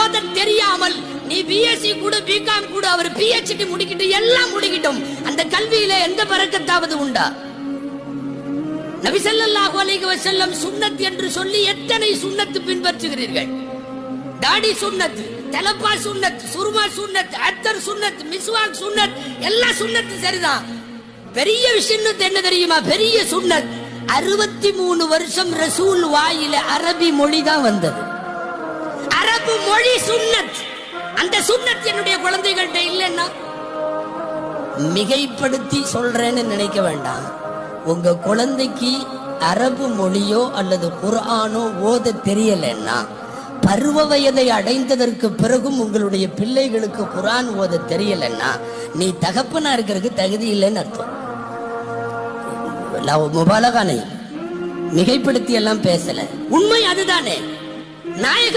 ஓத தெரியாமல் நீ பிஎஸ்சி கூட பிகாம் கூட அவர் பிஹெச்டி முடிக்கிட்டு எல்லாம் முடிக்கிட்டோம், அந்த கல்வியில எந்த பரக்கத்தாவது உண்டா? நபி ஸல்லல்லாஹு அலைஹி வஸல்லம் சுன்னத் என்று சொல்லி எத்தனை சுன்னத்து பின்பற்றுகிறீர்கள்? தாடி சுன்னத், தலப்பா சுன்னத், சுர்மா சுன்னத், அத்தர் சுன்னத், மிஸ்வாக் சுன்னத், எல்லா சுன்னத்து சரிதான். பெரிய விஷயம் என்ன தெரியுமா? பெரிய சுன்னத் 63 வருஷம் ரசூல் வாயில அரபி மொழி தான் வந்தது. அரபு மொழி சுன்னத். அந்த சுன்னத் என்னுடைய குழந்தைகள்கிட்ட இல்லைன்னா மிகைப்படுத்தி சொல்றேன்னு நினைக்க வேண்டாம். உங்க குழந்தைக்கு அரபு மொழியோ அல்லது குர்ஆனோ ஓத தெரியலன்னா, பருவ வயதை அடைந்ததற்கு பிறகும் உங்களுடைய பிள்ளைகளுக்கு குர்ஆன் ஓத தெரியலன்னா, நீ தகப்பனா இருக்கிறதுக்கு தகுதி இல்லைன்னு அர்த்தம். முபாலகானை மிகைப்படுத்தி எல்லாம் பேசல, உண்மை அதுதானே. நாயக